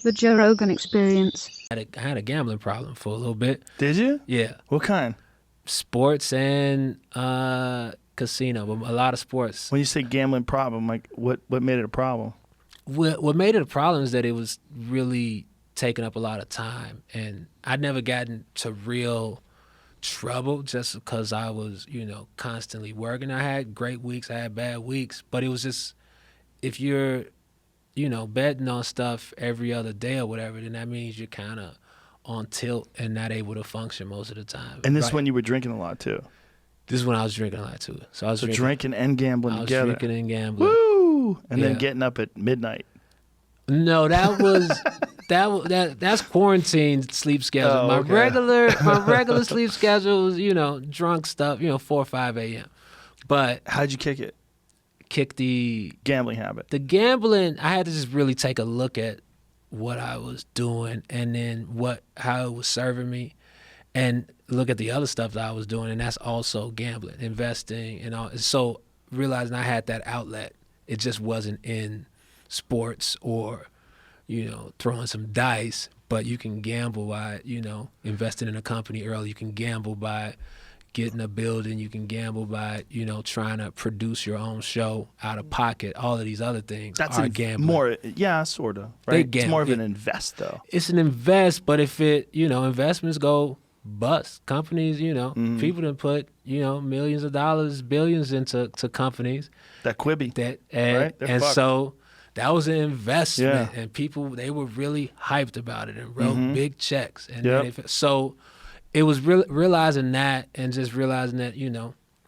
The Joe Rogan Experience. I had a gambling problem for a little bit. Did you? Yeah. What kind? Sports and casino, but a lot of sports. When you say gambling problem, like what made it a problem? What made it a problem is that it was really taking up a lot of time, and I'd never gotten to real trouble just because I was, constantly working. I had great weeks, I had bad weeks, but it was just, if you're, betting on stuff every other day or whatever, then that means you're kind of on tilt and not able to function most of the time. And this is when you were drinking a lot too. This is when I was drinking a lot too. So I was drinking and gambling together. I was drinking and gambling. Woo! And then getting up at midnight. No, that was that's quarantine sleep schedule. Oh, my okay. regular sleep schedule was, drunk stuff, 4 or 5 a.m. But how'd you kick it? Kick the gambling habit. The gambling, I had to just really take a look at what I was doing and then how it was serving me, and look at the other stuff that I was doing, and that's also gambling, investing, and all. So realizing I had that outlet, it just wasn't in sports or, throwing some dice, but you can gamble by, investing in a company early. You can gamble by getting a building. You can gamble by, trying to produce your own show out of pocket. All of these other things are gambling. More, yeah, sort of. Right? It's more of an invest, though. It's an invest, but if investments go bust, companies, people done put, millions of dollars, billions into companies. That Quibi. And so that was an investment, and people, they were really hyped about it and wrote big checks. And so it was realizing that, and just realizing that,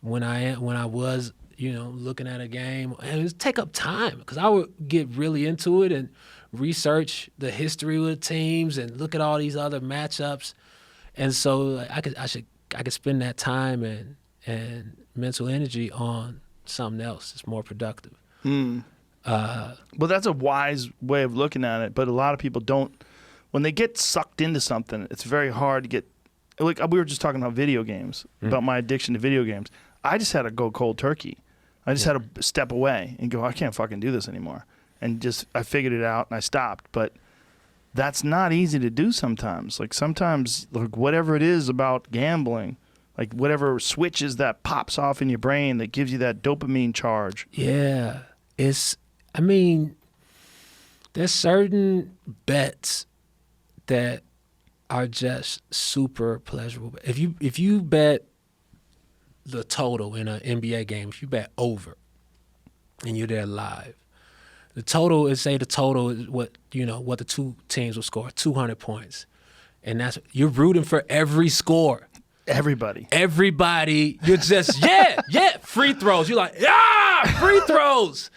when I was, looking at a game, and it would take up time because I would get really into it and research the history of the teams and look at all these other matchups. And so I could spend that time and mental energy on something else that's more productive. Well, that's a wise way of looking at it, but a lot of people don't. When they get sucked into something, it's very hard to get. Like we were just talking about video games, about my addiction to video games. I just had to go cold turkey. I just had to step away and go, I can't fucking do this anymore. And I figured it out and I stopped. But that's not easy to do sometimes. Like sometimes, like whatever it is about gambling, like whatever switches that pops off in your brain that gives you that dopamine charge. Yeah. There's certain bets that are just super pleasurable. If you bet the total in an NBA game, if you bet over and you're there live, the total is what the two teams will score, 200 points. And you're rooting for every score. Everybody, you're just, free throws. You're like, free throws.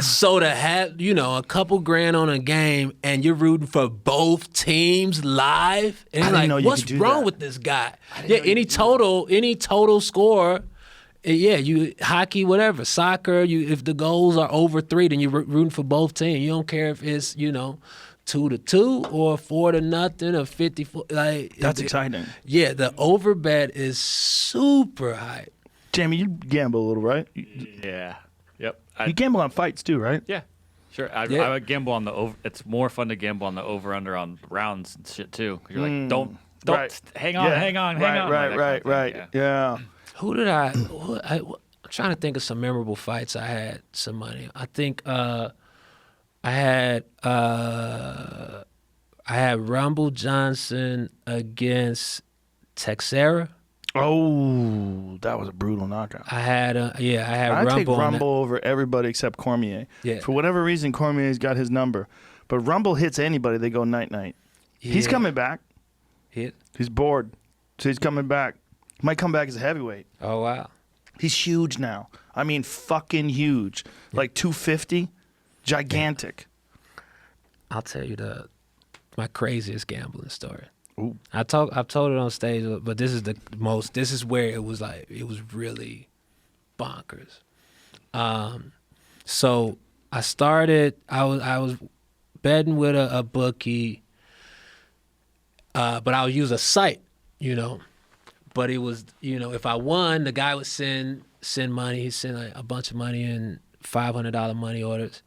So to have, a couple grand on a game and you're rooting for both teams live, and you're like, what's wrong with this guy? Any total score, you hockey, whatever, soccer, if the goals are over 3, then you're rooting for both teams. You don't care if it's, 2-2 or 4-0 or 54. Like that's exciting. Yeah, the over bet is super hype. Jamie, you gamble a little, right? Yeah. Yep. You gamble on fights too, right? Yeah. Sure. I would gamble on the over. It's more fun to gamble on the over under on rounds and shit too. You're like, don't hang on. Right. Yeah. Who did I'm trying to think of some memorable fights I had some money. I think I had Rumble Johnson against Texera. Oh, that was a brutal knockout. I had Rumble. I take Rumble over everybody except Cormier. Yeah. For whatever reason, Cormier's got his number. But Rumble hits anybody, they go night-night. Yeah. He's coming back. He's bored, so he's coming back. He might come back as a heavyweight. Oh, wow. He's huge now. I mean, fucking huge. Like 250, gigantic. I'll tell you my craziest gambling story. Ooh. I've told it on stage, but this is where it was really bonkers. So I was betting with a bookie, but I'll use a site, but it was, if I won, the guy would send money. He'd send a bunch of money in $500 money orders,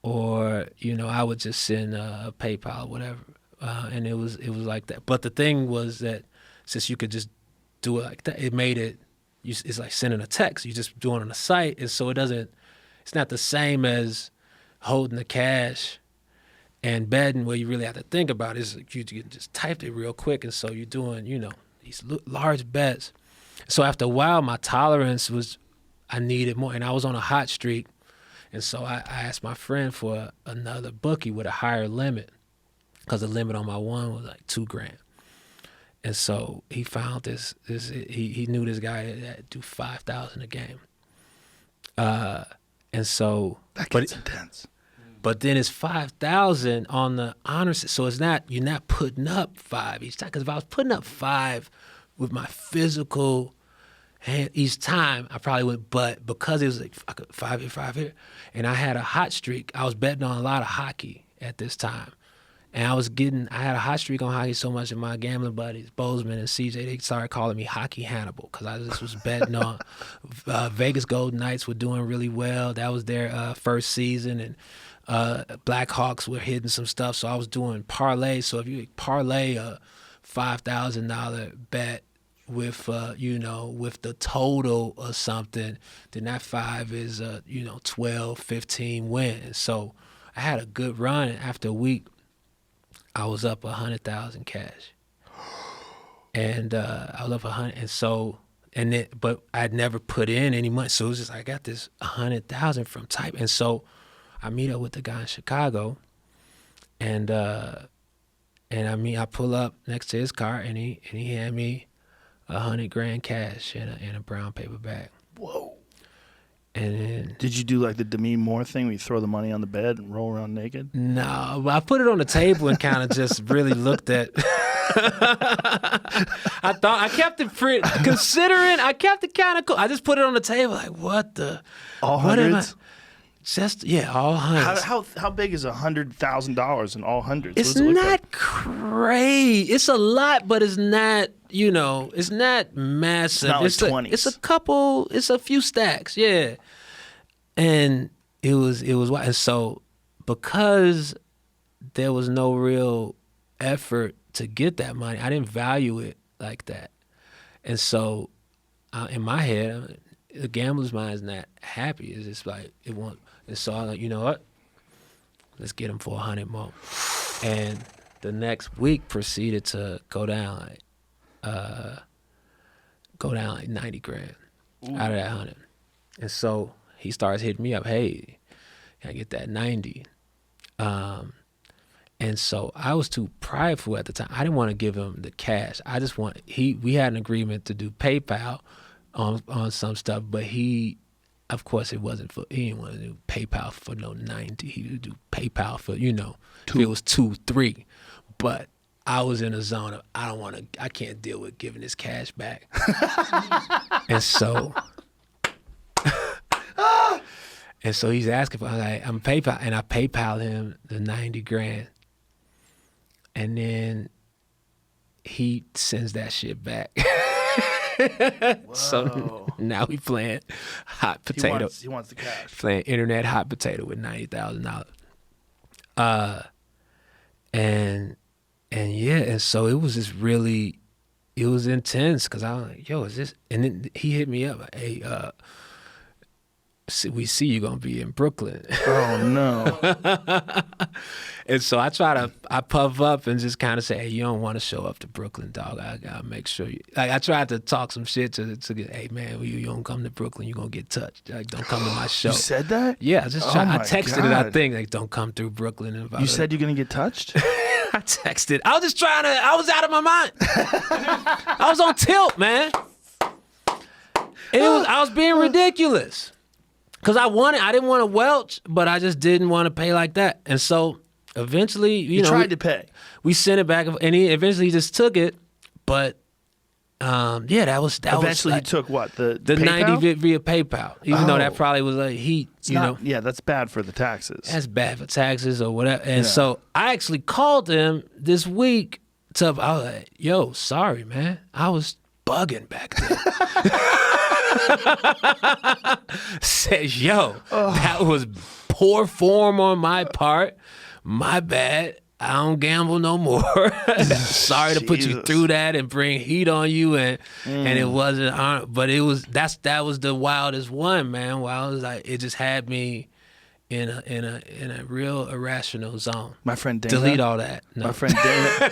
or I would just send a PayPal, whatever, and it was like that. But the thing was that since you could just do it like that, it made it. It's like sending a text. You just do it on the site, and so it's not the same as holding the cash and betting where you really have to think about it. Is you just typed it real quick, and so you're doing these large bets. So after a while, my tolerance was, I needed more, and I was on a hot streak, and so I asked my friend for another bookie with a higher limit, because the limit on my one was like $2,000. And so he found this he knew this guy that do 5,000 a game. And so that gets intense. But then it's 5,000 on the honors, so you're not putting up 5 each time. Because if I was putting up 5 with my physical hand each time, I probably would. But because it was like 5 here, 5 here, and I had a hot streak, I was betting on a lot of hockey at this time. And I had a hot streak on hockey so much that my gambling buddies, Bozeman and CJ, they started calling me Hockey Hannibal, because I just was betting on Vegas Golden Knights were doing really well. That was their first season, and Blackhawks were hitting some stuff. So I was doing parlays. So if you parlay a $5,000 bet with with the total or something, then that 5 is 12, 15 wins. So I had a good run, and after a week, I was up 100,000 cash, and I was up 100, and so but I'd never put in any money, so it was just I got this 100,000 from type, and so I meet up with the guy in Chicago, and I pull up next to his car, and he hand me $100,000 cash in a brown paper bag. Whoa. And then, did you do like the Demi Moore thing where you throw the money on the bed and roll around naked? No, but I put it on the table and kind of just really looked at. I kept it pretty, considering I kept it kind of cool. I just put it on the table like, what the? All hundreds? All hundreds. How big is $100,000 in all hundreds? It's not crazy. It's a lot, but it's not. It's not massive. It's not like 20s. It's a few stacks, yeah. And it was, and so because there was no real effort to get that money, I didn't value it like that. And so in my head, the gambler's mind is not happy. It's just like, it won't. And so I'm like, you know what? Let's get him for 100 more. And the next week proceeded to go down like $90,000 out of that 100. And so he starts hitting me up, hey, can I get that 90? And so I was too prideful at the time. I didn't want to give him the cash. I just we had an agreement to do PayPal on some stuff, but of course he didn't want to do PayPal for no 90. He would do PayPal for, if it was 2, 3. But I was in a zone of, I can't deal with giving this cash back. And so he's asking for, I'm PayPal, and I PayPal him the $90,000. And then he sends that shit back. So now we playing hot potato. He wants the cash. Playing internet hot potato with $90,000. And so it was just really, it was intense, because I was like, yo, is this? And then he hit me up, like, hey, we see you gonna be in Brooklyn. Oh no. And so I puff up and just kind of say, hey, you don't want to show up to Brooklyn, dog. I gotta make sure you, like, I tried to talk some shit to get, hey man, you don't come to Brooklyn, you gonna get touched. Like, don't come to my show. You said that? Yeah, I texted it, I think, like, don't come through Brooklyn. You said you're gonna get touched? I texted. I was out of my mind. I was on tilt, man. And I was being ridiculous. Because I didn't want to welch, but I just didn't want to pay like that. And so eventually, you tried to pay. We sent it back, and he eventually just took it. But that was eventually like, he took what, the PayPal? 90 via PayPal, even though that probably was like heat. Yeah, that's bad for the taxes. That's bad for taxes or whatever. And so I actually called him this week. I was like, yo, sorry, man, I was bugging back then. Says, yo, that was poor form on my part. My bad. I don't gamble no more. Sorry to put you through that and bring heat on you, and it wasn't. But that was the wildest one, man. Where I was like, it just had me in a real irrational zone. My friend Dana. Delete all that. No. My friend Dana.